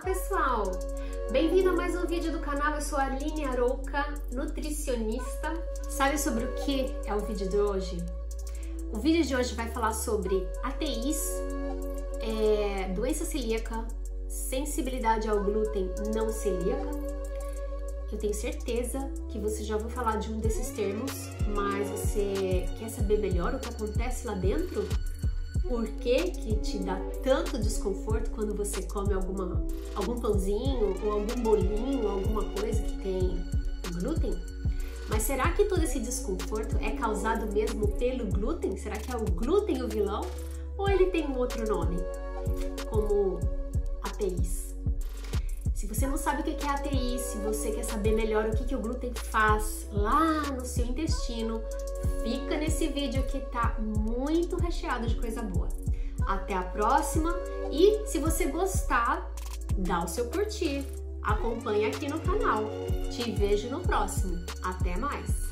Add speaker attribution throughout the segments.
Speaker 1: pessoal! Bem-vindo a mais um vídeo do canal. Eu sou a Aline Arouca, nutricionista. Sabe sobre o que é o vídeo de hoje? O vídeo de hoje vai falar sobre ATIs, doença celíaca, sensibilidade ao glúten não celíaca. Eu tenho certeza que você já ouviu falar de um desses termos, mas você quer saber melhor o que acontece lá dentro? Por que te dá tanto desconforto quando você come algum pãozinho ou algum bolinho, alguma coisa que tem glúten? Mas será que todo esse desconforto é causado mesmo pelo glúten? Será que é o glúten o vilão? Ou ele tem um outro nome, como ATIs? Se você não sabe o que é ATI, se você quer saber melhor o que o glúten faz lá no seu intestino, fica nesse vídeo que tá muito recheado de coisa boa. Até a próxima e se você gostar, dá o seu curtir, acompanha aqui no canal. Te vejo no próximo. Até mais!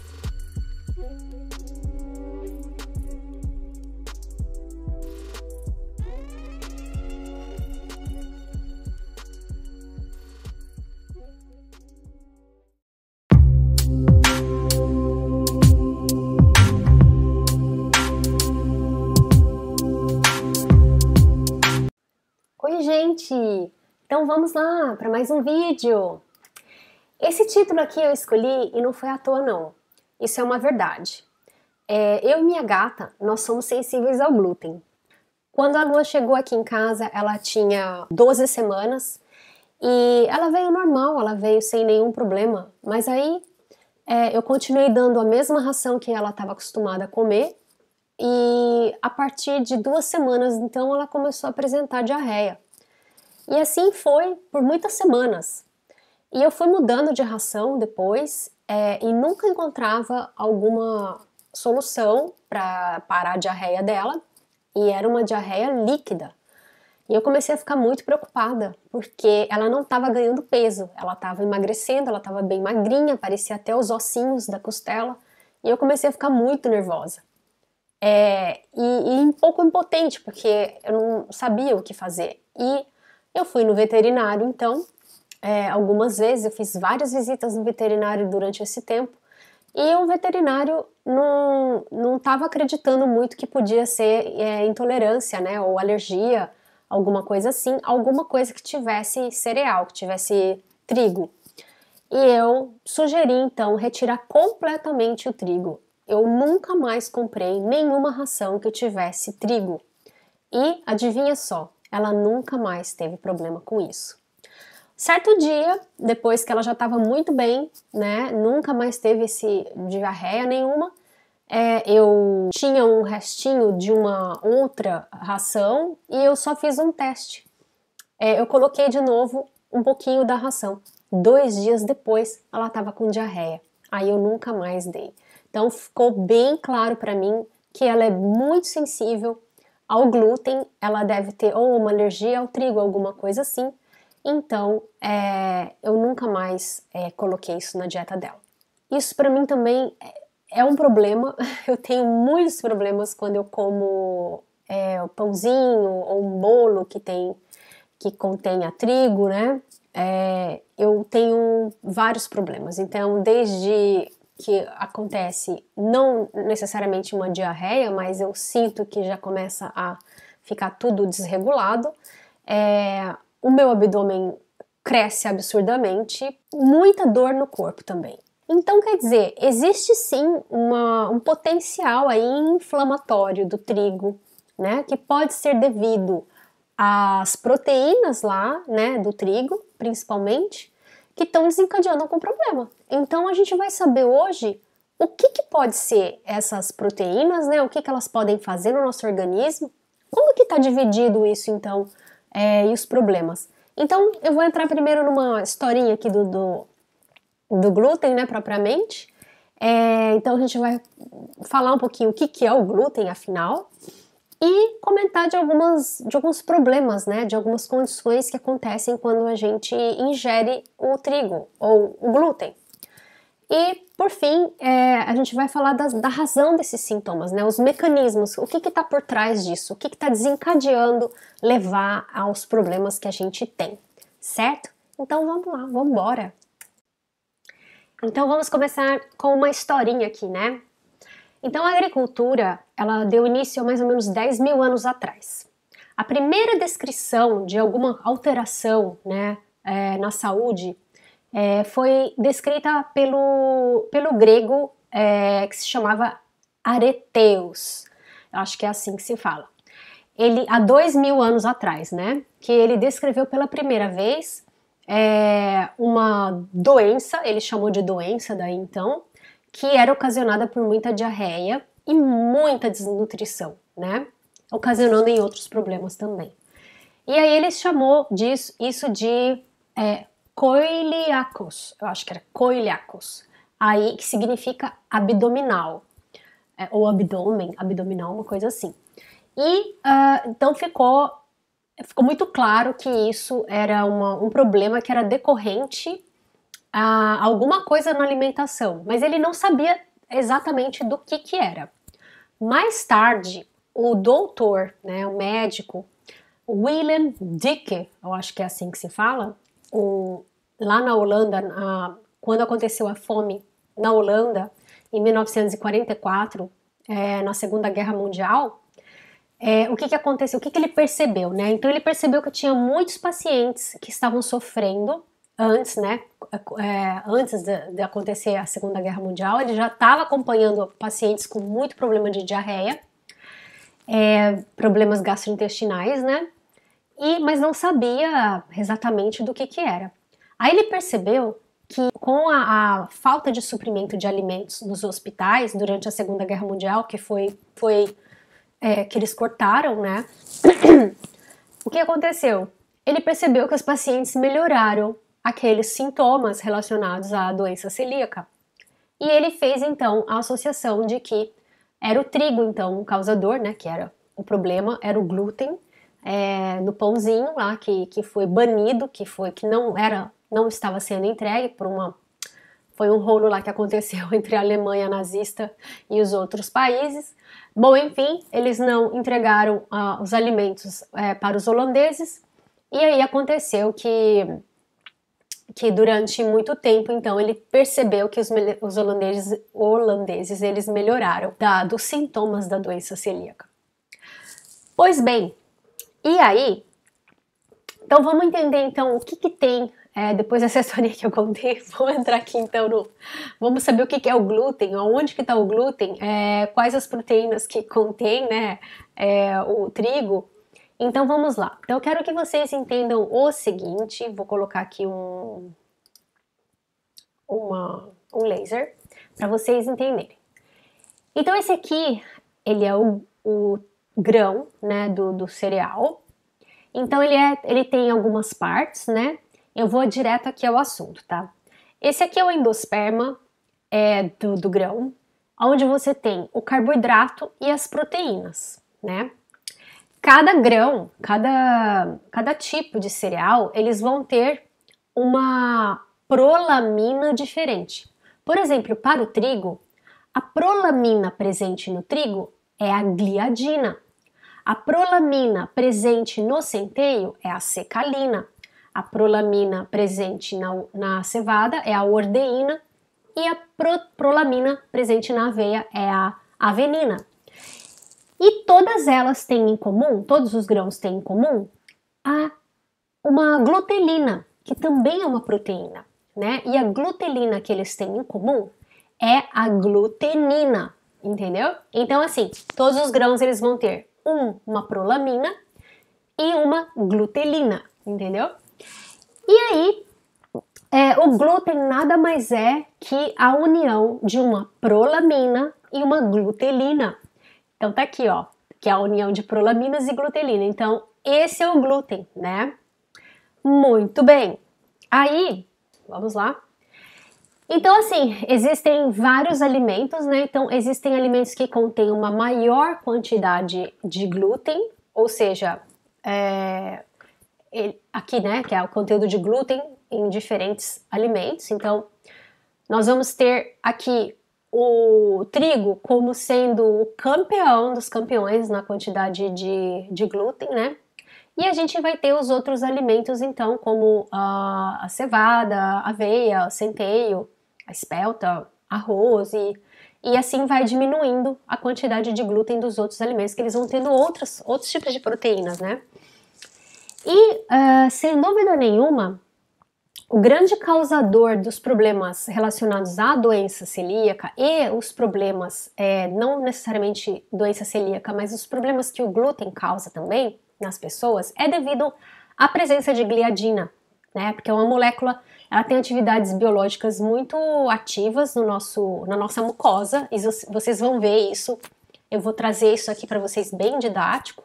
Speaker 2: Oi, gente! Então vamos lá para mais um vídeo. Esse título aqui eu escolhi e não foi à toa não. Isso é uma verdade. Eu e minha gata, nós somos sensíveis ao glúten. Quando a Lua chegou aqui em casa, ela tinha 12 semanas e ela veio normal, ela veio sem nenhum problema. Mas aí eu continuei dando a mesma ração que ela estava acostumada a comer. E a partir de 2 semanas, então, ela começou a apresentar diarreia. E assim foi por muitas semanas. E eu fui mudando de ração depois e nunca encontrava alguma solução para parar a diarreia dela. E era uma diarreia líquida. E eu comecei a ficar muito preocupada, porque ela não estava ganhando peso. Ela estava emagrecendo, ela estava bem magrinha, parecia até os ossinhos da costela. E eu comecei a ficar muito nervosa. E um pouco impotente, porque eu não sabia o que fazer. E eu fui no veterinário, então, algumas vezes, eu fiz várias visitas no veterinário durante esse tempo, e o veterinário não estava acreditando muito que podia ser intolerância, né, ou alergia, alguma coisa assim, alguma coisa que tivesse cereal, que tivesse trigo. E eu sugeri, então, retirar completamente o trigo. Eu nunca mais comprei nenhuma ração que tivesse trigo. E, adivinha só, ela nunca mais teve problema com isso. Certo dia, depois que ela já estava muito bem, né, nunca mais teve esse diarreia nenhuma, eu tinha um restinho de uma outra ração e eu só fiz um teste. Eu coloquei de novo um pouquinho da ração. 2 dias depois, ela estava com diarreia. Aí eu nunca mais dei. Então ficou bem claro para mim que ela é muito sensível ao glúten, ela deve ter ou uma alergia ao trigo, alguma coisa assim. Então eu nunca mais coloquei isso na dieta dela. Isso para mim também é um problema. Eu tenho muitos problemas quando eu como o pãozinho ou um bolo que contenha trigo, né? Eu tenho vários problemas. Então desde que acontece não necessariamente uma diarreia, mas eu sinto que já começa a ficar tudo desregulado. O meu abdômen cresce absurdamente, muita dor no corpo também. Então, quer dizer, existe sim um potencial aí inflamatório do trigo, né, que pode ser devido às proteínas lá, né, do trigo, principalmente, que estão desencadeando com problema. Então a gente vai saber hoje o que pode ser essas proteínas, né? O que elas podem fazer no nosso organismo, como que está dividido isso então, e os problemas. Então eu vou entrar primeiro numa historinha aqui do glúten, né, propriamente. Então a gente vai falar um pouquinho o que é o glúten, afinal, e comentar de alguns problemas, né, de algumas condições que acontecem quando a gente ingere o trigo ou o glúten. E, por fim, a gente vai falar da razão desses sintomas, né, os mecanismos, o que está por trás disso, o que está desencadeando levar aos problemas que a gente tem. certo? Então vamos lá, vamos embora. Então vamos começar com uma historinha aqui, né? Então a agricultura, ela deu início a mais ou menos 10 mil anos atrás. A primeira descrição de alguma alteração, né, na saúde foi descrita pelo grego que se chamava Areteus. Eu acho que é assim que se fala. Ele, há 2 mil anos atrás, né, que ele descreveu pela primeira vez uma doença, ele chamou de doença daí então, que era ocasionada por muita diarreia e muita desnutrição, né, ocasionando em outros problemas também. E aí ele chamou isso de coiliacos, eu acho que era coiliacos, aí que significa abdominal, ou abdômen, abdominal, uma coisa assim. E então ficou muito claro que isso era um problema que era decorrente a alguma coisa na alimentação, mas ele não sabia exatamente do que era. Mais tarde, o doutor, né, o médico, Willem Dicke, eu acho que é assim que se fala, lá na Holanda, quando aconteceu a fome na Holanda, em 1944, na Segunda Guerra Mundial, o que aconteceu? O que ele percebeu, né? Então ele percebeu que tinha muitos pacientes que estavam sofrendo antes, né? Antes de acontecer a Segunda Guerra Mundial, ele já estava acompanhando pacientes com muito problema de diarreia, problemas gastrointestinais, né? Mas não sabia exatamente do que era. Aí ele percebeu que com a falta de suprimento de alimentos nos hospitais durante a Segunda Guerra Mundial, que foi que eles cortaram, né? O que aconteceu? Ele percebeu que os pacientes melhoraram aqueles sintomas relacionados à doença celíaca. E ele fez, então, a associação de que era o trigo, então, o causador, né? Que era o problema, era o glúten no pãozinho lá, que foi banido, que não estava sendo entregue foi um rolo lá que aconteceu entre a Alemanha nazista e os outros países. Bom, enfim, eles não entregaram os alimentos para os holandeses, e aí aconteceu que durante muito tempo, então, ele percebeu que os holandeses eles melhoraram dos sintomas da doença celíaca. Pois bem, e aí, então vamos entender então o que tem, depois dessa história que eu contei, vamos entrar aqui então vamos saber o que é o glúten, onde que está o glúten, quais as proteínas que contém, né, o trigo. Então vamos lá. Então eu quero que vocês entendam o seguinte, vou colocar aqui um laser para vocês entenderem. Então esse aqui, ele é o grão, né, do cereal. Então ele tem algumas partes, né? Eu vou direto aqui ao assunto, tá? Esse aqui é o endosperma do grão, onde você tem o carboidrato e as proteínas, né? Cada grão, cada tipo de cereal, eles vão ter uma prolamina diferente. Por exemplo, para o trigo, a prolamina presente no trigo é a gliadina. A prolamina presente no centeio é a secalina. A prolamina presente na cevada é a ordeína. E a prolamina presente na aveia é a avenina. E todas elas têm em comum, todos os grãos têm em comum, uma glutelina, que também é uma proteína, né? E a glutelina que eles têm em comum é a glutenina, entendeu? Então, assim, todos os grãos eles vão ter uma prolamina e uma glutelina, entendeu? E aí, o glúten nada mais é que a união de uma prolamina e uma glutelina. Então tá aqui, ó, que é a união de prolaminas e glutelina. Então, esse é o glúten, né? Muito bem. Aí, vamos lá. Então, assim, existem vários alimentos, né? Então, existem alimentos que contêm uma maior quantidade de glúten, ou seja, aqui, né, que é o conteúdo de glúten em diferentes alimentos. Então, nós vamos ter aqui o trigo como sendo o campeão dos campeões na quantidade de glúten, né? E a gente vai ter os outros alimentos, então, como a cevada, a aveia, o centeio, a espelta, arroz e assim vai diminuindo a quantidade de glúten dos outros alimentos, que eles vão tendo outros tipos de proteínas, né? E, sem dúvida nenhuma, o grande causador dos problemas relacionados à doença celíaca e os problemas, não necessariamente doença celíaca, mas os problemas que o glúten causa também nas pessoas, é devido à presença de gliadina, né? Porque é uma molécula, ela tem atividades biológicas muito ativas na nossa mucosa, e vocês vão ver isso. Eu vou trazer isso aqui para vocês bem didático,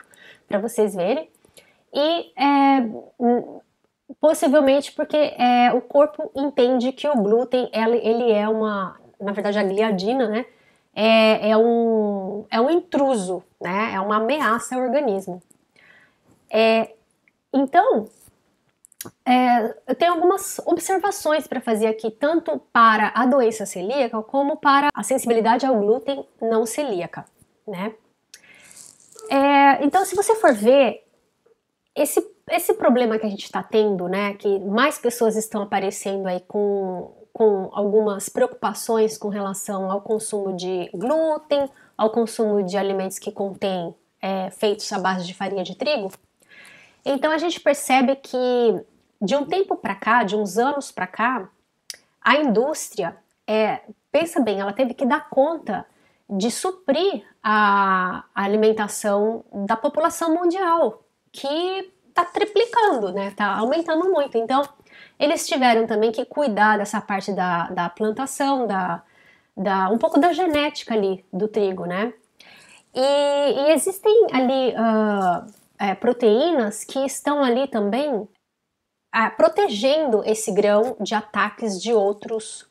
Speaker 2: para vocês verem. E possivelmente porque o corpo entende que o glúten, ele é na verdade a gliadina, né? É um intruso, né? É uma ameaça ao organismo. Então, eu tenho algumas observações para fazer aqui, tanto para a doença celíaca como para a sensibilidade ao glúten não celíaca, né? Então, se você for ver, esse problema que a gente está tendo, né, que mais pessoas estão aparecendo aí com algumas preocupações com relação ao consumo de glúten, ao consumo de alimentos que contêm feitos à base de farinha de trigo. Então a gente percebe que de um tempo para cá, de uns anos para cá, a indústria, pensa bem, ela teve que dar conta de suprir a alimentação da população mundial, que está triplicando, né? Está aumentando muito. Então, eles tiveram também que cuidar dessa parte da plantação, um pouco da genética ali do trigo, né? E existem ali proteínas que estão ali também protegendo esse grão de ataques de outros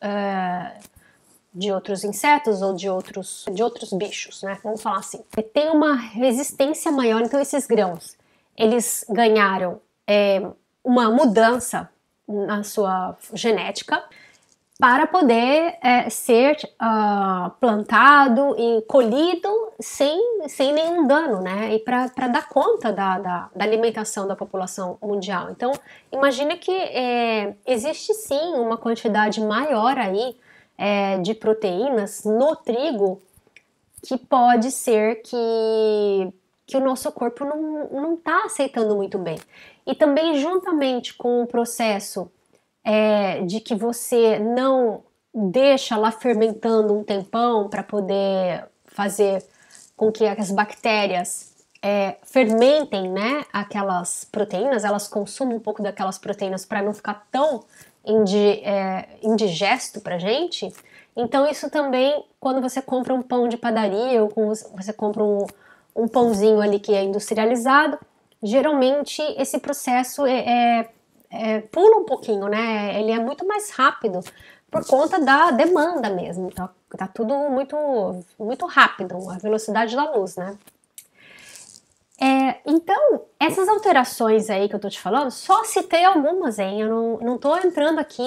Speaker 2: insetos ou de outros bichos, né? Vamos falar assim. Tem uma resistência maior, então esses grãos, eles ganharam uma mudança na sua genética para poder ser plantado e colhido sem nenhum dano, né? E para dar conta da alimentação da população mundial. Então, imagine que existe sim uma quantidade maior aí de proteínas no trigo que pode ser que o nosso corpo não está aceitando muito bem. E também juntamente com o processo de que você não deixa lá fermentando um tempão para poder fazer com que as bactérias fermentem, né, aquelas proteínas, elas consumem um pouco daquelas proteínas para não ficar tão indigesto pra gente. Então isso também, quando você compra um pão de padaria ou você compra um pãozinho ali que é industrializado, geralmente esse processo pula um pouquinho, né? Ele é muito mais rápido por conta da demanda mesmo. Tá tudo muito, muito rápido, a velocidade da luz, né? Então, essas alterações aí que eu tô te falando, só citei algumas, hein? Eu não tô entrando aqui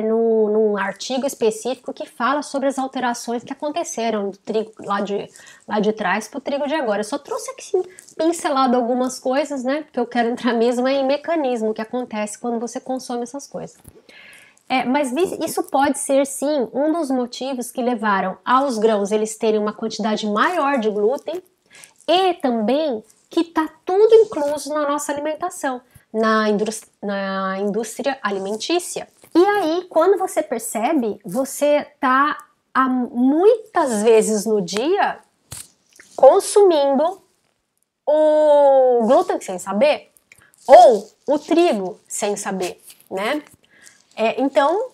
Speaker 2: num artigo específico que fala sobre as alterações que aconteceram do trigo lá de trás pro trigo de agora. Eu só trouxe aqui pincelado algumas coisas, né? Porque eu quero entrar mesmo em mecanismo que acontece quando você consome essas coisas. Mas isso pode ser, sim, um dos motivos que levaram aos grãos eles terem uma quantidade maior de glúten e também que está tudo incluso na nossa alimentação, na indústria alimentícia. E aí, quando você percebe, você está muitas vezes no dia consumindo o glúten sem saber, ou o trigo sem saber, né? Então,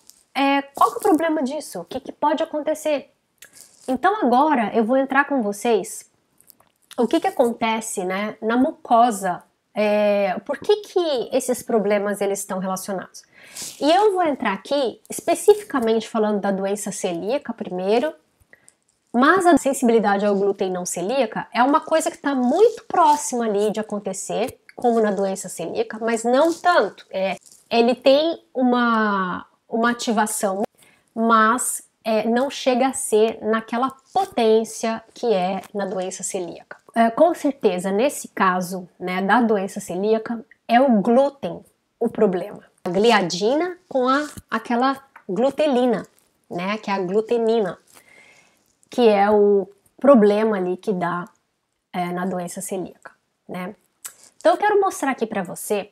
Speaker 2: qual que é o problema disso? O que pode acontecer? Então agora eu vou entrar com vocês o que acontece, né, na mucosa, por que esses problemas eles estão relacionados. E eu vou entrar aqui especificamente falando da doença celíaca primeiro, mas a sensibilidade ao glúten não celíaca é uma coisa que está muito próxima ali de acontecer, como na doença celíaca, mas não tanto. Ele tem uma ativação, mas não chega a ser naquela potência que é na doença celíaca. com certeza, nesse caso, né, da doença celíaca, é o glúten o problema. A gliadina com aquela glutelina, né, que é a glutenina, que é o problema ali que dá na doença celíaca, né. Então eu quero mostrar aqui para você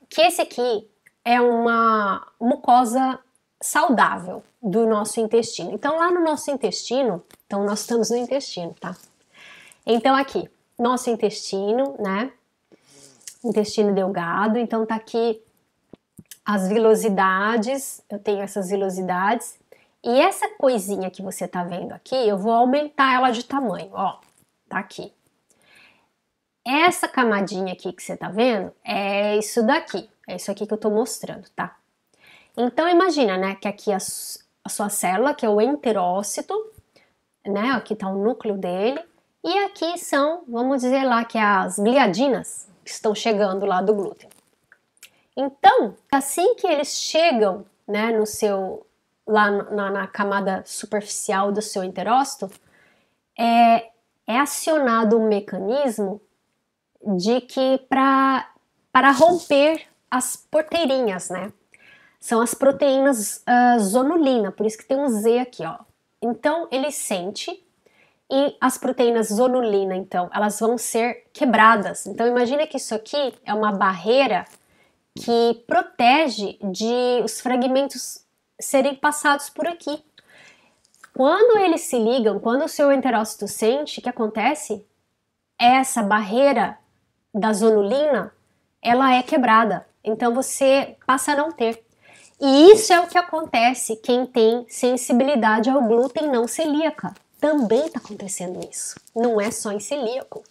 Speaker 2: que esse aqui é uma mucosa saudável do nosso intestino. Então lá no nosso intestino, então nós estamos no intestino, tá? Então aqui, nosso intestino, né? Intestino delgado, então tá aqui as vilosidades, eu tenho essas vilosidades, e essa coisinha que você tá vendo aqui, eu vou aumentar ela de tamanho, ó, tá aqui. Essa camadinha aqui que você tá vendo é isso daqui, é isso aqui que eu tô mostrando, tá? Então imagina, né, que aqui a sua célula, que é o enterócito, né, aqui tá o núcleo dele, e aqui são, vamos dizer lá, que é as gliadinas que estão chegando lá do glúten. Então, assim que eles chegam, né, no seu, lá na camada superficial do seu enterócito, é acionado um mecanismo de que para romper as porteirinhas, né? São as proteínas zonulina, por isso que tem um Z aqui, ó. Então, ele sente e as proteínas zonulina, então, elas vão ser quebradas. Então, imagina que isso aqui é uma barreira que protege de os fragmentos serem passados por aqui. Quando eles se ligam, quando o seu enterócito sente, o que acontece? Essa barreira da zonulina, ela é quebrada. Então, você passa a não ter. E isso é o que acontece quem tem sensibilidade ao glúten não celíaca. Também está acontecendo isso. Não é só em celíaco.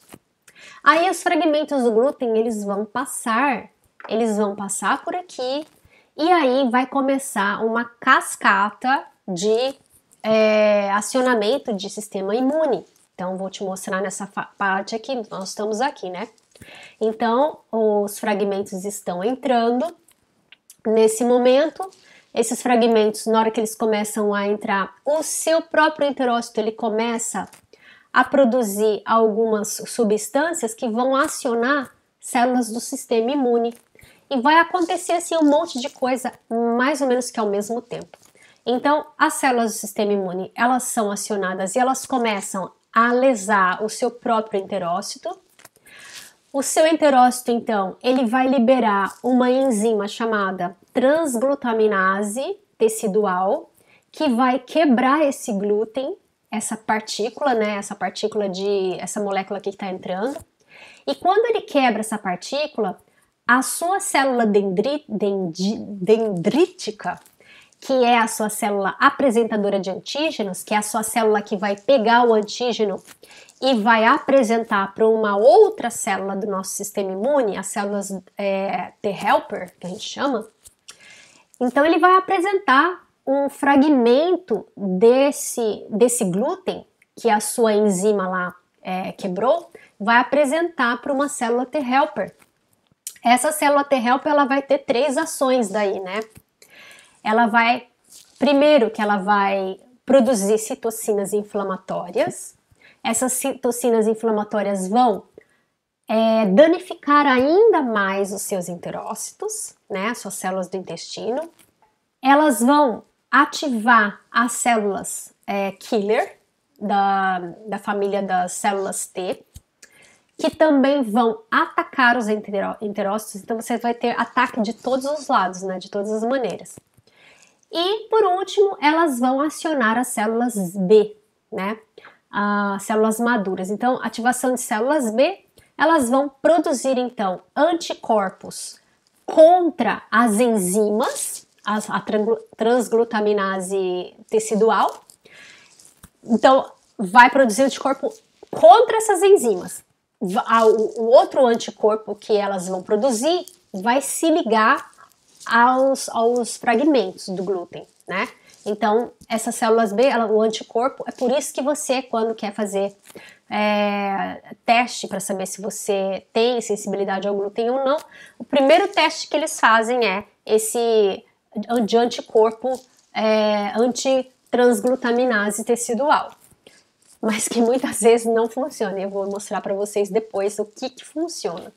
Speaker 2: Aí os fragmentos do glúten, eles vão passar por aqui e aí vai começar uma cascata de acionamento de sistema imune. Então, vou te mostrar nessa parte aqui, nós estamos aqui, né? Então, os fragmentos estão entrando. Nesse momento, esses fragmentos, na hora que eles começam a entrar, o seu próprio enterócito, ele começa a produzir algumas substâncias que vão acionar células do sistema imune. E vai acontecer assim um monte de coisa, mais ou menos que ao mesmo tempo. Então, as células do sistema imune, elas são acionadas e elas começam a lesar o seu próprio enterócito. O seu enterócito, então, ele vai liberar uma enzima chamada transglutaminase tecidual, que vai quebrar esse glúten, essa partícula, né, essa molécula aqui que está entrando. E quando ele quebra essa partícula, a sua célula dendrítica, que é a sua célula apresentadora de antígenos, que é a sua célula que vai pegar o antígeno e vai apresentar para uma outra célula do nosso sistema imune, as células T helper, que a gente chama. Então ele vai apresentar um fragmento desse glúten que a sua enzima lá quebrou, vai apresentar para uma célula T helper. Essa célula T helper, ela vai ter 3 ações daí, né? Primeiro que ela vai produzir citocinas inflamatórias. Essas citocinas inflamatórias vão danificar ainda mais os seus enterócitos, né, as suas células do intestino. Elas vão ativar as células killer da família das células T, que também vão atacar os enterócitos. Então você vai ter ataque de todos os lados, né, de todas as maneiras. E por último, elas vão acionar as células B, né, as células maduras. Então, ativação de células B, elas vão produzir então anticorpos contra as enzimas, a transglutaminase tecidual. Então, vai produzir anticorpo contra essas enzimas. O outro anticorpo que elas vão produzir vai se ligar aos fragmentos do glúten, né? Então, essas células B, o anticorpo, é por isso que você, quando quer fazer teste para saber se você tem sensibilidade ao glúten ou não, o primeiro teste que eles fazem é esse de anticorpo antitransglutaminase tecidual. mas que muitas vezes não funciona. Eu vou mostrar para vocês depois o que funciona.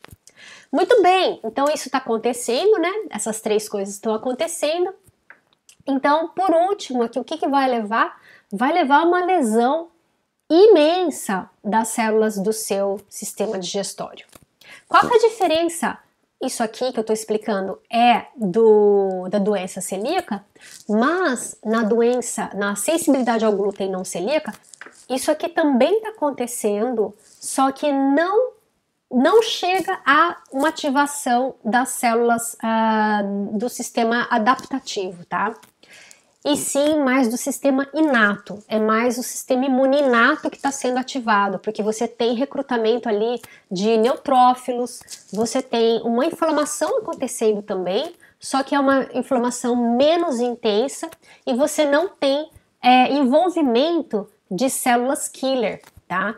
Speaker 2: Muito bem, então isso está acontecendo, né? Essas três coisas estão acontecendo. Então, por último, aqui, o que vai levar? Vai levar a uma lesão imensa das células do seu sistema digestório. Qual que é a diferença? Isso aqui que eu estou explicando é da doença celíaca, mas na sensibilidade ao glúten não celíaca, isso aqui também está acontecendo, só que não chega a uma ativação das células do sistema adaptativo, tá? E sim mais do sistema inato, é mais o sistema imune inato que está sendo ativado, porque você tem recrutamento ali de neutrófilos, você tem uma inflamação acontecendo também, só que é uma inflamação menos intensa e você não tem envolvimento de células killer, tá?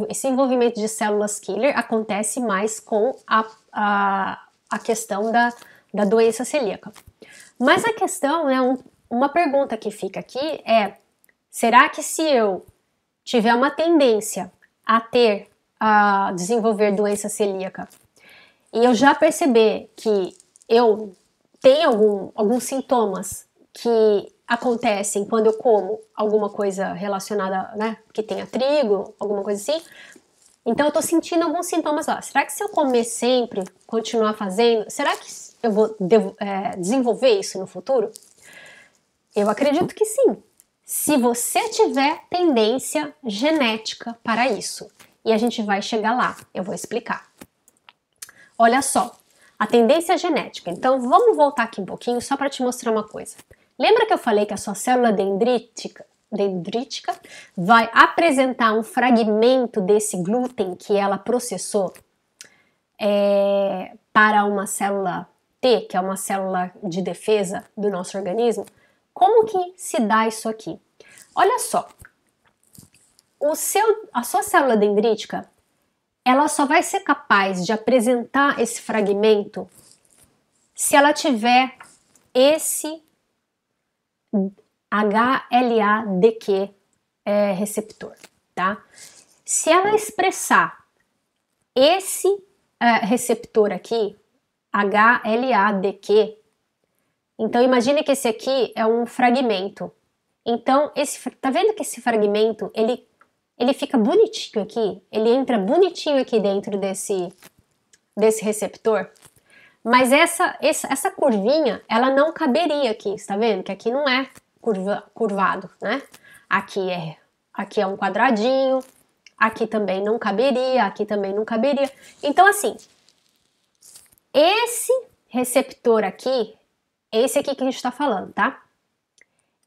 Speaker 2: Esse envolvimento de células killer acontece mais com a questão da doença celíaca. Mas a questão uma pergunta que fica aqui é: será que se eu tiver uma tendência a desenvolver doença celíaca e eu já perceber que eu tenho alguns sintomas que acontecem quando eu como alguma coisa relacionada, né, que tenha trigo, alguma coisa assim, então eu tô sentindo alguns sintomas lá. Será que se eu comer sempre, continuar fazendo, será que eu vou desenvolver isso no futuro? Eu acredito que sim, se você tiver tendência genética para isso. E a gente vai chegar lá, eu vou explicar. Olha só, a tendência genética. Então vamos voltar aqui um pouquinho só para te mostrar uma coisa. Lembra que eu falei que a sua célula dendrítica vai apresentar um fragmento desse glúten que ela processou para uma célula T, que é uma célula de defesa do nosso organismo? Como que se dá isso aqui? Olha só, a sua célula dendrítica, ela só vai ser capaz de apresentar esse fragmento se ela tiver esse HLA-DQ receptor, tá? Se ela expressar esse receptor aqui, HLA-DQ, então imagine que esse aqui é um fragmento. Então, tá vendo que esse fragmento, ele fica bonitinho aqui? Ele entra bonitinho aqui dentro desse receptor? Mas essa curvinha, ela não caberia aqui, está vendo? Que aqui não é curvado, né? Aqui é um quadradinho, aqui também não caberia, aqui também não caberia. Então, assim, esse receptor aqui, esse aqui que a gente está falando, tá?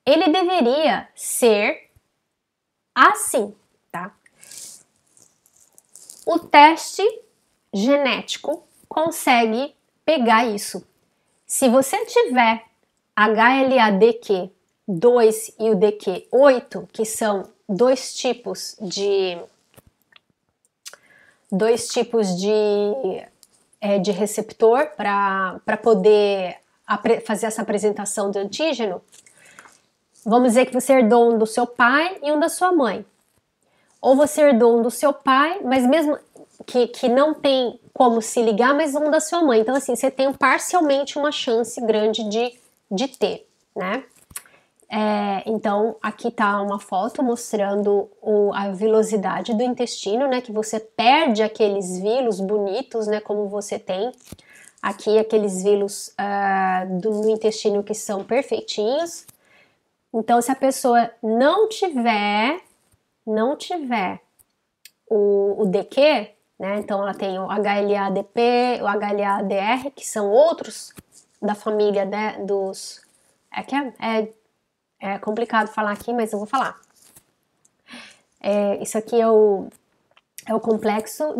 Speaker 2: Ele deveria ser assim, tá? O teste genético consegue pegar isso. Se você tiver HLA-DQ2 e o DQ8, que são dois tipos de receptor para poder fazer essa apresentação do antígeno, vamos dizer que você herdou um do seu pai e um da sua mãe. Ou você herdou um do seu pai, mas mesmo que não tem como se ligar, mas um da sua mãe. Então, assim, você tem parcialmente uma chance grande de ter, né? Então, aqui tá uma foto mostrando a vilosidade do intestino, né? Que você perde aqueles vilos bonitos, né? Como você tem aqui, aqueles vilos no intestino que são perfeitinhos. Então, se a pessoa não tiver o DQ, né? Então, ela tem o HLA-DP, o HLA-DR, que são outros da família, né, dos... É complicado falar aqui, mas eu vou falar. Isso aqui é o complexo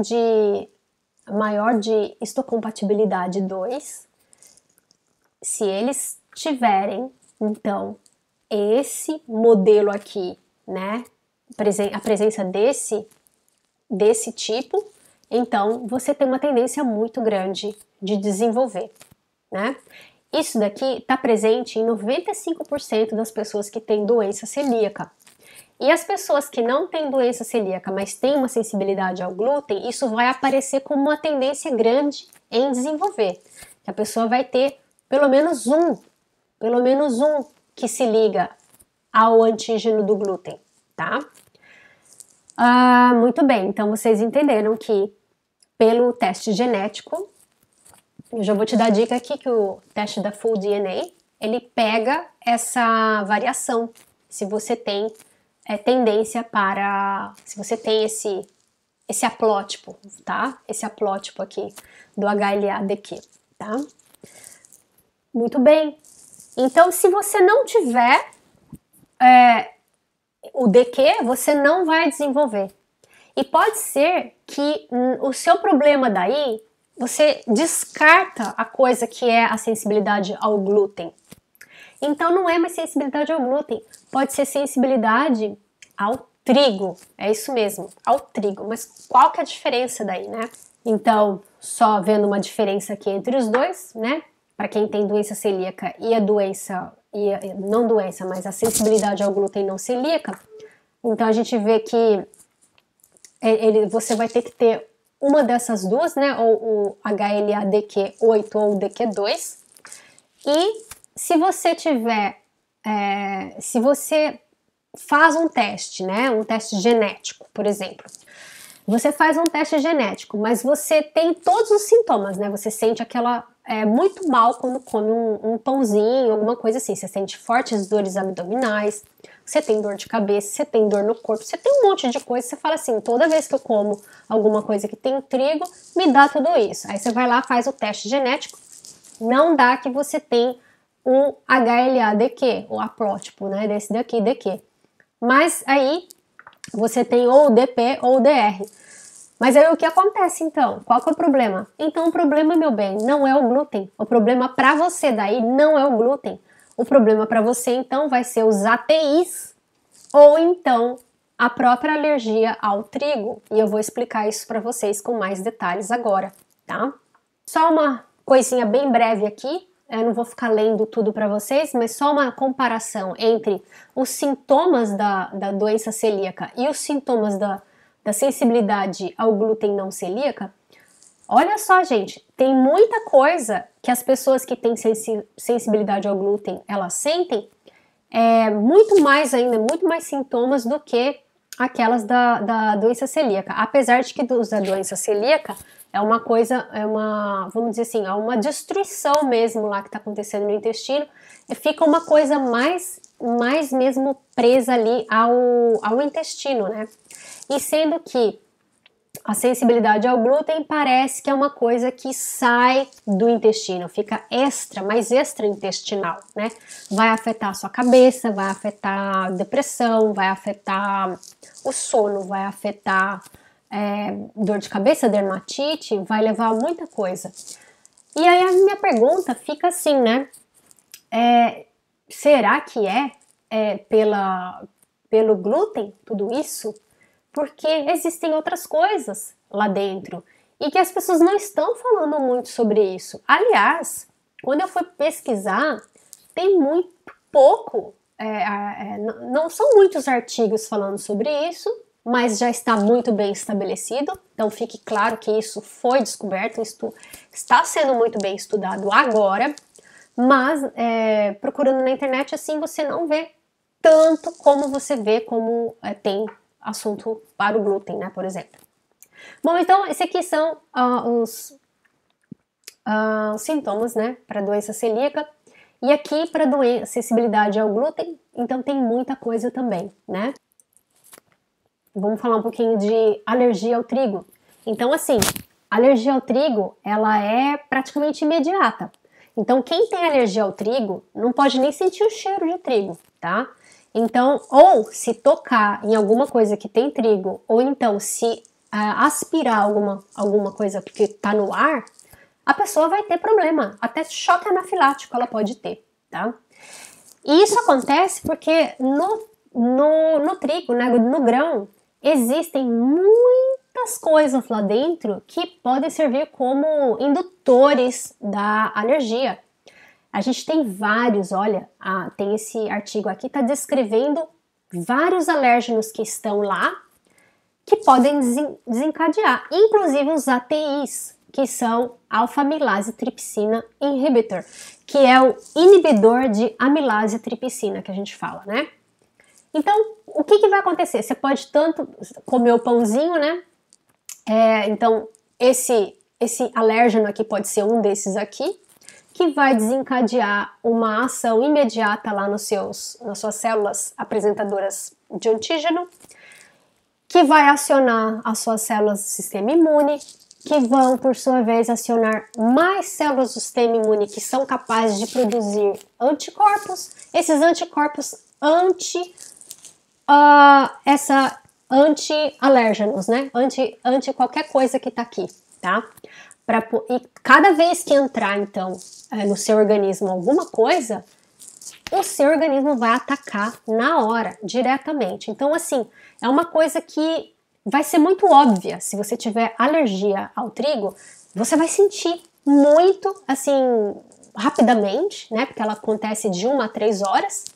Speaker 2: maior de histocompatibilidade 2. Se eles tiverem, então, esse modelo aqui, né, a presença desse tipo, então você tem uma tendência muito grande de desenvolver, né? Isso daqui está presente em 95% das pessoas que têm doença celíaca. E as pessoas que não têm doença celíaca, mas têm uma sensibilidade ao glúten, isso vai aparecer como uma tendência grande em desenvolver. Que a pessoa vai ter pelo menos um que se liga ao antígeno do glúten, tá? Muito bem, então vocês entenderam que pelo teste genético, eu já vou te dar a dica aqui que o teste da Full DNA, ele pega essa variação, se você tem tendência para, se você tem esse haplótipo, tá? Esse haplótipo aqui do HLA-DQ, tá? Muito bem. Então, se você não tiver o DQ, você não vai desenvolver. E pode ser que o seu problema daí, você descarta a coisa que é a sensibilidade ao glúten. Então não é mais sensibilidade ao glúten, pode ser sensibilidade ao trigo, é isso mesmo, ao trigo. Mas qual que é a diferença daí, né? Então, só vendo uma diferença aqui entre os dois, né? Para quem tem doença celíaca e a doença, não doença, mas a sensibilidade ao glúten não celíaca, então a gente vê que você vai ter que ter uma dessas duas, né? Ou o HLA-DQ8 ou o DQ2. E se você tiver, se você faz um teste, né? Um teste genético, por exemplo. Você faz um teste genético, mas você tem todos os sintomas, né? Você sente muito mal quando come um pãozinho, alguma coisa assim. Você sente fortes dores abdominais, você tem dor de cabeça, você tem dor no corpo, você tem um monte de coisa. Você fala assim, toda vez que eu como alguma coisa que tem trigo, me dá tudo isso. Aí você vai lá, faz o teste genético, não dá que você tem um HLA-DQ, o haplótipo, né? Desse daqui, DQ. Mas aí você tem ou o DP ou o DR. Mas aí o que acontece então? Qual que é o problema? Então o problema, meu bem, não é o glúten. O problema para você daí não é o glúten. O problema para você então vai ser os ATIs ou então a própria alergia ao trigo. E eu vou explicar isso para vocês com mais detalhes agora, tá? Só uma coisinha bem breve aqui. Eu não vou ficar lendo tudo para vocês, mas só uma comparação entre os sintomas da doença celíaca e os sintomas da sensibilidade ao glúten não celíaca. Olha só, gente, tem muita coisa que as pessoas que têm sensibilidade ao glúten, elas sentem, muito mais ainda, muito mais sintomas do que aquelas da doença celíaca. Apesar de que da doença celíaca é uma coisa, vamos dizer assim, é uma destruição mesmo lá que está acontecendo no intestino, e fica uma coisa mais mesmo presa ali ao intestino, né? E sendo que a sensibilidade ao glúten parece que é uma coisa que sai do intestino, fica mais extra-intestinal, né? Vai afetar a sua cabeça, vai afetar a depressão, vai afetar o sono, vai afetar dor de cabeça, dermatite, vai levar a muita coisa. E aí a minha pergunta fica assim, né? Será que pelo glúten tudo isso? Porque existem outras coisas lá dentro e que as pessoas não estão falando muito sobre isso. Aliás, quando eu fui pesquisar, tem muito pouco, não são muitos artigos falando sobre isso, mas já está muito bem estabelecido, então fique claro que isso foi descoberto, isso está sendo muito bem estudado agora, mas procurando na internet assim você não vê tanto como você vê como tem assunto para o glúten, né, por exemplo. Bom, então esses aqui são os sintomas, né, para doença celíaca, e aqui para sensibilidade ao glúten, então tem muita coisa também, né. Vamos falar um pouquinho de alergia ao trigo. Então, assim, alergia ao trigo, ela é praticamente imediata. Então, quem tem alergia ao trigo não pode nem sentir o cheiro de trigo, tá? Então, ou se tocar em alguma coisa que tem trigo, ou então se aspirar alguma coisa que tá no ar, a pessoa vai ter problema. Até choque anafilático ela pode ter, tá? E isso acontece porque no trigo, né, no grão, existem muitas coisas lá dentro que podem servir como indutores da alergia. A gente tem vários, olha, tem esse artigo aqui, está descrevendo vários alérgenos que estão lá que podem desencadear, inclusive os ATIs, que são alfa-amilase tripsina inhibitor, que é o inibidor de amilase tripsina que a gente fala, né? Então, o que vai acontecer? Você pode tanto comer o pãozinho, né? Então, esse alérgeno aqui pode ser um desses aqui, que vai desencadear uma ação imediata lá nas suas células apresentadoras de antígeno, que vai acionar as suas células do sistema imune, que vão, por sua vez, acionar mais células do sistema imune que são capazes de produzir anticorpos. Esses anticorpos anti-alérgenos, né? Anti qualquer coisa que tá aqui, tá? E cada vez que entrar, então, no seu organismo alguma coisa, o seu organismo vai atacar na hora, diretamente. Então, assim, é uma coisa que vai ser muito óbvia. Se você tiver alergia ao trigo, você vai sentir muito, assim, rapidamente, né? Porque ela acontece de 1 a 3 horas.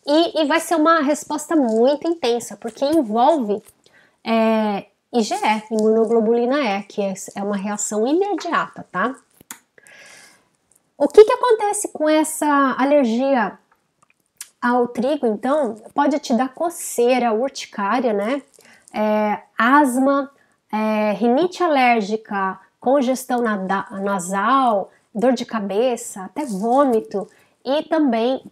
Speaker 2: E vai ser uma resposta muito intensa, porque envolve IgE, imunoglobulina E, que é uma reação imediata, tá? O que acontece com essa alergia ao trigo, então? Pode te dar coceira, urticária, né? Asma, rinite alérgica, congestão nasal, dor de cabeça, até vômito e também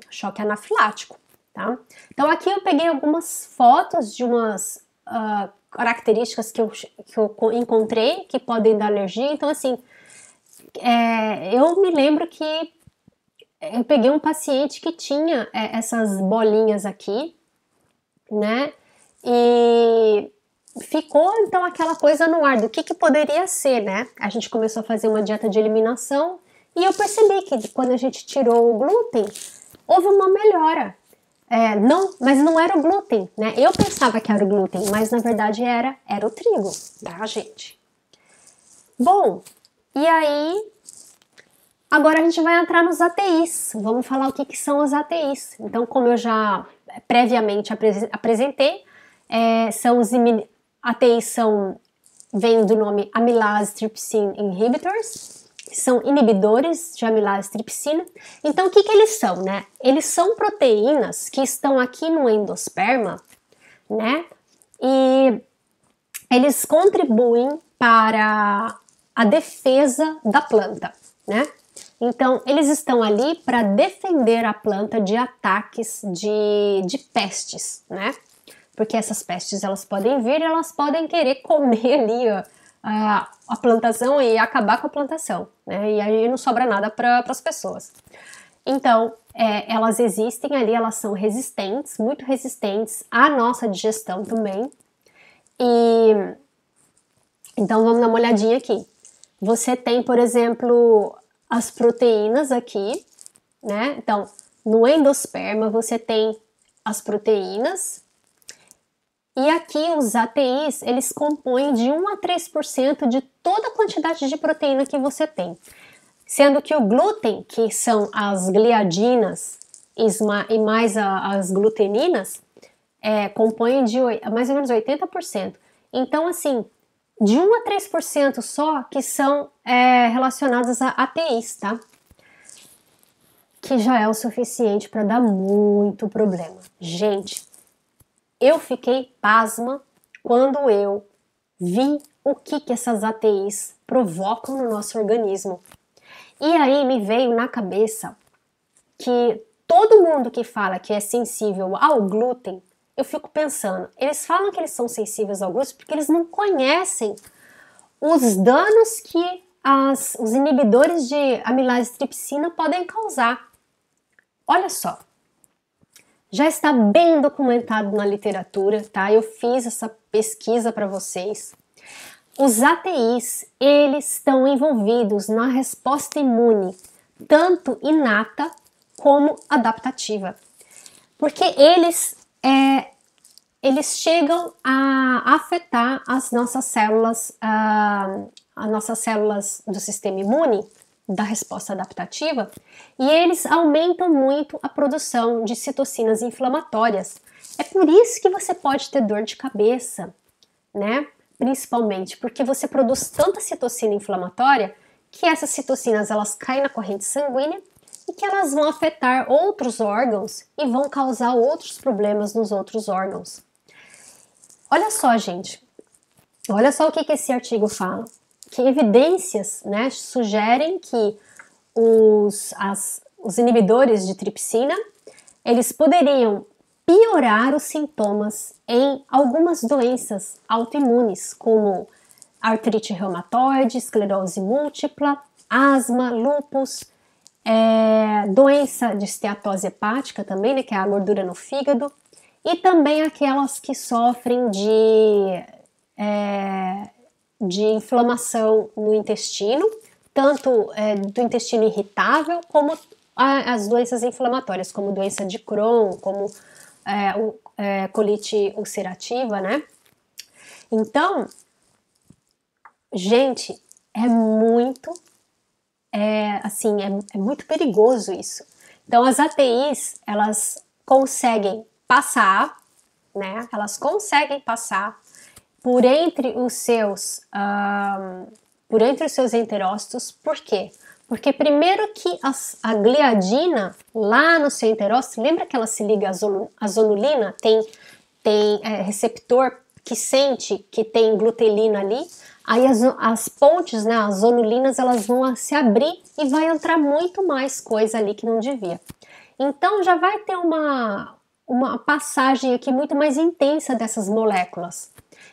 Speaker 2: choque anafilático, tá? Então aqui eu peguei algumas fotos de umas características que eu encontrei que podem dar alergia. Então assim, eu me lembro que eu peguei um paciente que tinha essas bolinhas aqui, né? E ficou então aquela coisa no ar do que poderia ser, né? A gente começou a fazer uma dieta de eliminação e eu percebi que quando a gente tirou o glúten, houve uma melhora. Mas não era o glúten, né? Eu pensava que era o glúten, mas na verdade era o trigo, tá, gente? Bom, e aí, agora a gente vai entrar nos ATIs. Vamos falar o que são os ATIs. Então, como eu já previamente apresentei, ATIs vêm do nome amilase trypsin inhibitors, são inibidores de amilase tripsina. Então, o que eles são, né? Eles são proteínas que estão aqui no endosperma, né? E eles contribuem para a defesa da planta, né? Então, eles estão ali para defender a planta de ataques de pestes, né? Porque essas pestes, elas podem vir e elas podem querer comer ali a plantação e acabar com a plantação, né? E aí não sobra nada para as pessoas. Então, elas existem ali, elas são resistentes, muito resistentes à nossa digestão também. E então, vamos dar uma olhadinha aqui. Você tem, por exemplo, as proteínas aqui, né? Então, no endosperma você tem as proteínas e aqui os ATIs, eles compõem de 1 a 3% de toda a quantidade de proteína que você tem. Sendo que o glúten, que são as gliadinas e mais as gluteninas, compõem de mais ou menos 80%. Então, assim, de 1 a 3% só que são relacionadas a ATIs, tá? Que já é o suficiente para dar muito problema. Gente, eu fiquei pasma quando eu vi o que essas ATIs provocam no nosso organismo. E aí me veio na cabeça que todo mundo que fala que é sensível ao glúten, eu fico pensando, eles falam que eles são sensíveis ao glúten porque eles não conhecem os danos que os inibidores de amilase tripsina podem causar. Olha só, já está bem documentado na literatura, tá? Eu fiz essa pesquisa para vocês. Os ATIs, eles estão envolvidos na resposta imune, tanto inata como adaptativa, porque eles chegam a afetar as nossas células do sistema imune da resposta adaptativa e eles aumentam muito a produção de citocinas inflamatórias. É por isso que você pode ter dor de cabeça, né? Principalmente porque você produz tanta citocina inflamatória que essas citocinas elas caem na corrente sanguínea e que elas vão afetar outros órgãos e vão causar outros problemas nos outros órgãos. Olha só, gente, olha só o que esse artigo fala, que evidências, né, sugerem que os inibidores de tripsina, eles poderiam piorar os sintomas em algumas doenças autoimunes, como artrite reumatoide, esclerose múltipla, asma, lúpus, doença de esteatose hepática também, né, que é a gordura no fígado, e também aquelas que sofrem de inflamação no intestino, tanto do intestino irritável, como as doenças inflamatórias, como doença de Crohn, como colite ulcerativa, né? Então, gente, é muito perigoso isso. Então, as ATIs, elas conseguem passar, né? Elas conseguem passar por entre os seus enterócitos. Por quê? Porque primeiro que a gliadina lá no seu enterócito, lembra que ela se liga à zonulina? Tem receptor que sente que tem glutelina ali. Aí as pontes, né, as zonulinas, elas vão se abrir e vai entrar muito mais coisa ali que não devia. Então já vai ter uma passagem aqui muito mais intensa dessas moléculas.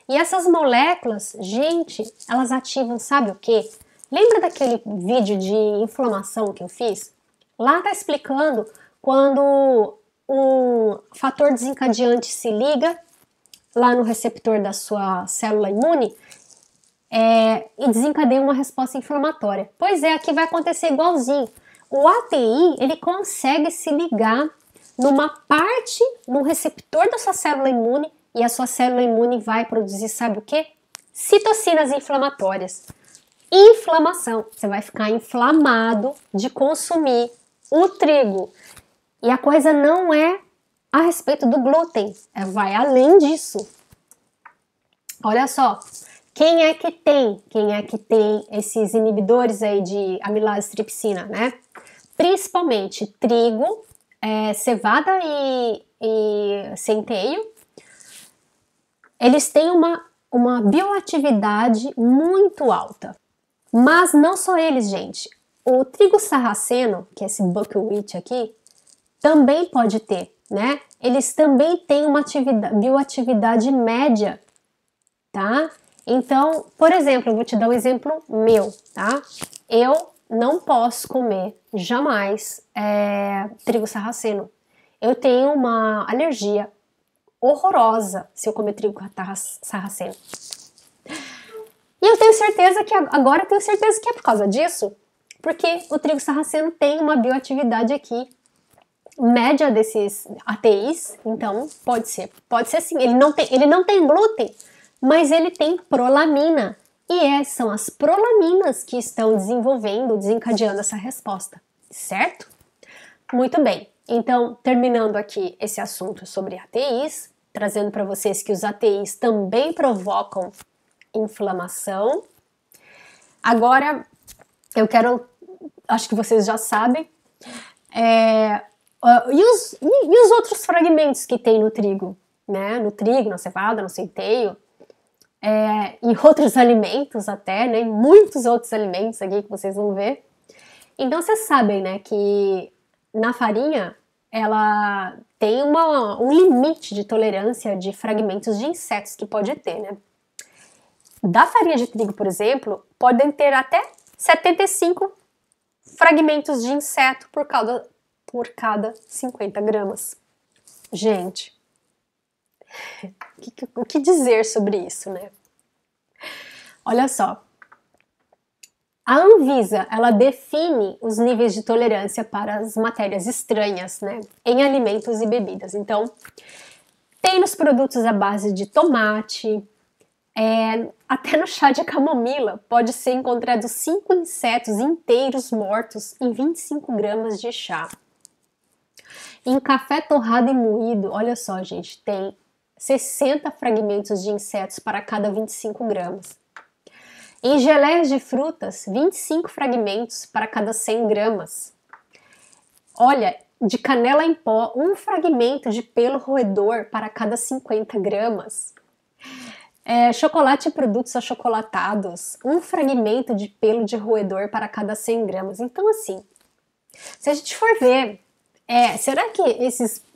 Speaker 2: E essas moléculas, gente, elas ativam, sabe o quê? Lembra daquele vídeo de inflamação que eu fiz? Lá tá explicando quando um fator desencadeante se liga lá no receptor da sua célula imune e desencadeia uma resposta inflamatória. Pois é, aqui vai acontecer igualzinho. O ATI, ele consegue se ligar num receptor da sua célula imune e a sua célula imune vai produzir, sabe o quê? Citocinas inflamatórias. Inflamação. Você vai ficar inflamado de consumir o trigo. E a coisa não é a respeito do glúten, vai além disso. Olha só, quem é que tem esses inibidores aí de amilase tripsina, né? Principalmente trigo, cevada e centeio. Eles têm uma bioatividade muito alta. Mas não só eles, gente. O trigo sarraceno, que é esse buckwheat aqui, também pode ter, né? Eles também têm uma bioatividade média, tá? Então, por exemplo, eu vou te dar um exemplo meu, tá? Eu não posso comer jamais trigo sarraceno. Eu tenho uma alergia horrorosa se eu comer trigo sarraceno. E eu tenho certeza que agora é por causa disso, porque o trigo sarraceno tem uma bioatividade aqui média desses ATIs, então pode ser sim. Ele não tem glúten, mas ele tem prolamina, e são as prolaminas que estão desencadeando essa resposta, certo? Muito bem, então terminando aqui esse assunto sobre ATIs, trazendo para vocês que os ATIs também provocam inflamação. Agora, acho que vocês já sabem, e os outros fragmentos que tem no trigo, né? No trigo, na cevada, no centeio, e outros alimentos até, né? Muitos outros alimentos aqui que vocês vão ver. Então, vocês sabem, né, que na farinha, ela tem um limite de tolerância de fragmentos de insetos que pode ter, né? Da farinha de trigo, por exemplo, podem ter até 75 fragmentos de inseto por cada 50 gramas. Gente, o que dizer sobre isso, né? Olha só, a Anvisa, ela define os níveis de tolerância para as matérias estranhas, né, em alimentos e bebidas. Então, tem nos produtos à base de tomate, Até no chá de camomila pode ser encontrado 5 insetos inteiros mortos em 25 gramas de chá. Em café torrado e moído, olha só, gente, tem 60 fragmentos de insetos para cada 25 gramas. Em geleias de frutas, 25 fragmentos para cada 100 gramas. Olha, de canela em pó, 1 fragmento de pelo roedor para cada 50 gramas. Chocolate e produtos achocolatados, 1 fragmento de pelo de roedor para cada 100 gramas. Então, assim, se a gente for ver, será que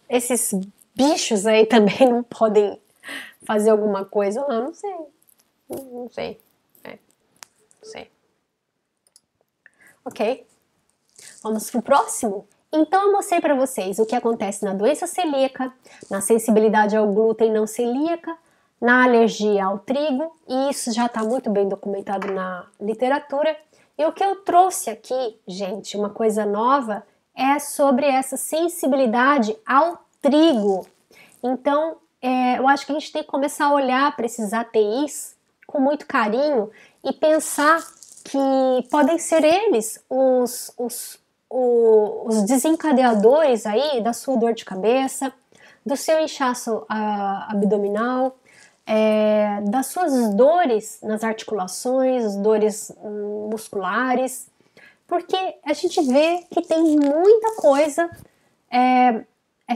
Speaker 2: esses bichos aí também não podem fazer alguma coisa? Não sei. Não sei. Não sei. Ok? Vamos pro próximo? Então eu mostrei para vocês o que acontece na doença celíaca, na sensibilidade ao glúten não celíaca, na alergia ao trigo, e isso já está muito bem documentado na literatura. E o que eu trouxe aqui, gente, uma coisa nova, é sobre essa sensibilidade ao trigo. Então, eu acho que a gente tem que começar a olhar para esses ATIs com muito carinho e pensar que podem ser eles os desencadeadores aí da sua dor de cabeça, do seu inchaço abdominal, das suas dores nas articulações, dores musculares, porque a gente vê que tem muita coisa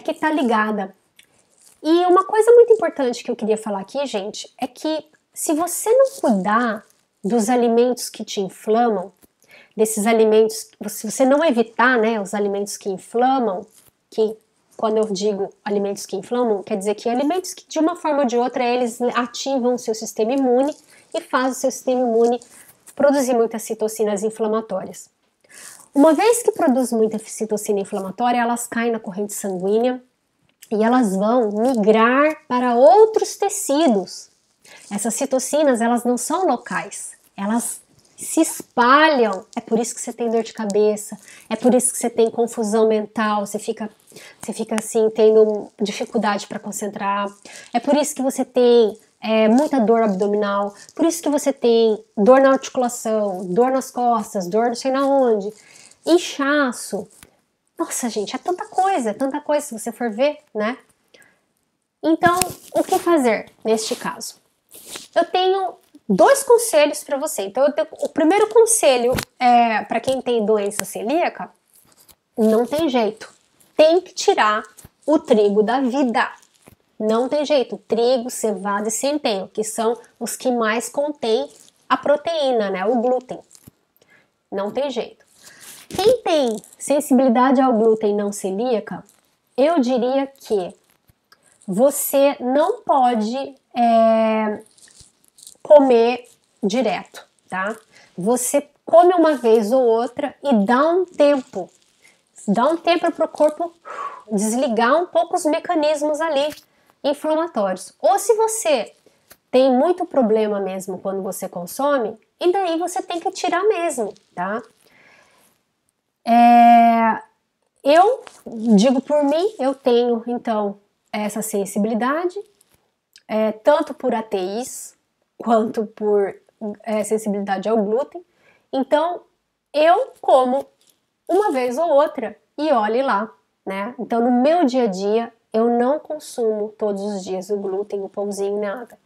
Speaker 2: que está ligada. E uma coisa muito importante que eu queria falar aqui, gente, é que se você não cuidar dos alimentos que te inflamam, desses alimentos, se você não evitar, né, os alimentos que inflamam, que quando eu digo alimentos que inflamam, quer dizer que alimentos que de uma forma ou de outra eles ativam o seu sistema imune e fazem o seu sistema imune produzir muitas citocinas inflamatórias. Uma vez que produz muita citocina inflamatória, elas caem na corrente sanguínea e elas vão migrar para outros tecidos. Essas citocinas, elas não são locais, elas se espalham. É por isso que você tem dor de cabeça, é por isso que você tem confusão mental, você fica assim, tendo dificuldade para concentrar, é por isso que você tem muita dor abdominal, por isso que você tem dor na articulação, dor nas costas, dor não sei na onde, inchaço. Nossa, gente, é tanta coisa se você for ver, né? Então, o que fazer neste caso? Eu tenho 2 conselhos para você. Então, o primeiro conselho é para quem tem doença celíaca, não tem jeito. Tem que tirar o trigo da vida. Não tem jeito. Trigo, cevada e centeio, que são os que mais contêm a proteína, né? O glúten. Não tem jeito. Quem tem sensibilidade ao glúten não celíaca, eu diria que você não pode comer direto, tá? Você come uma vez ou outra e dá um tempo para o corpo desligar um pouco os mecanismos ali inflamatórios. Ou se você tem muito problema mesmo quando você consome, e daí você tem que tirar mesmo, tá? Eu digo por mim, eu tenho então essa sensibilidade, tanto por ATIs quanto por sensibilidade ao glúten. Então eu como uma vez ou outra e olhe lá, né? Então no meu dia a dia eu não consumo todos os dias o glúten, o pãozinho, nada.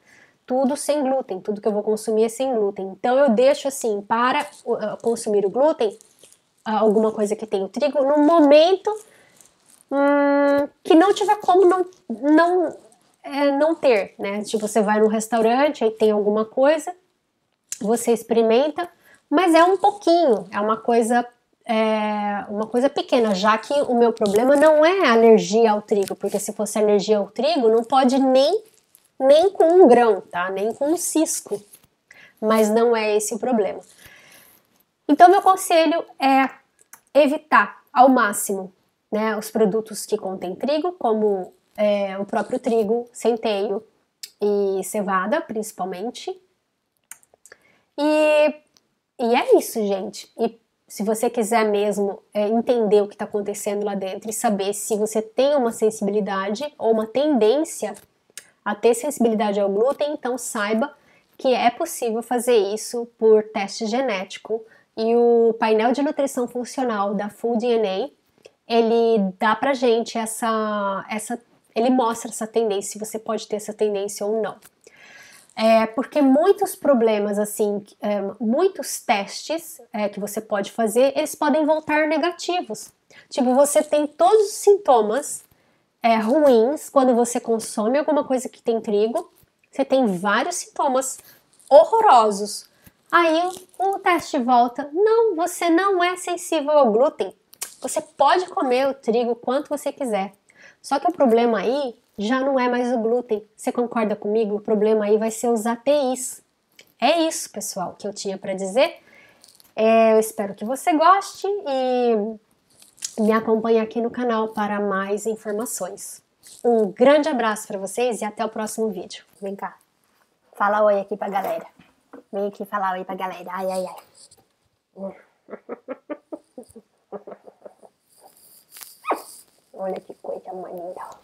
Speaker 2: Tudo sem glúten, tudo que eu vou consumir é sem glúten. Então eu deixo assim para consumir o glúten, alguma coisa que tem o trigo, no momento que não tiver como não ter, né? Tipo, você vai num restaurante, aí tem alguma coisa, você experimenta, mas é um pouquinho, é uma coisa pequena, já que o meu problema não é alergia ao trigo, porque se fosse alergia ao trigo, não pode nem com um grão, tá? Nem com um cisco, mas não é esse o problema. Então, meu conselho é evitar ao máximo, né, os produtos que contêm trigo, como o próprio trigo, centeio e cevada, principalmente. E é isso, gente. E se você quiser mesmo entender o que está acontecendo lá dentro e saber se você tem uma sensibilidade ou uma tendência a ter sensibilidade ao glúten, então saiba que é possível fazer isso por teste genético e o painel de nutrição funcional da Full DNA, ele dá pra gente ele mostra essa tendência, se você pode ter essa tendência ou não. Porque muitos problemas, assim, muitos testes que você pode fazer, eles podem voltar negativos. Tipo, você tem todos os sintomas ruins quando você consome alguma coisa que tem trigo, você tem vários sintomas horrorosos. Aí o teste volta, não, você não é sensível ao glúten. Você pode comer o trigo quanto você quiser. Só que o problema aí já não é mais o glúten. Você concorda comigo? O problema aí vai ser os ATIs. É isso, pessoal, que eu tinha para dizer. Eu espero que você goste e me acompanhe aqui no canal para mais informações. Um grande abraço para vocês e até o próximo vídeo. Vem cá, fala oi aqui pra galera. Vem aqui falar oi pra galera. Ai, ai, ai. Olha que coisa mais linda.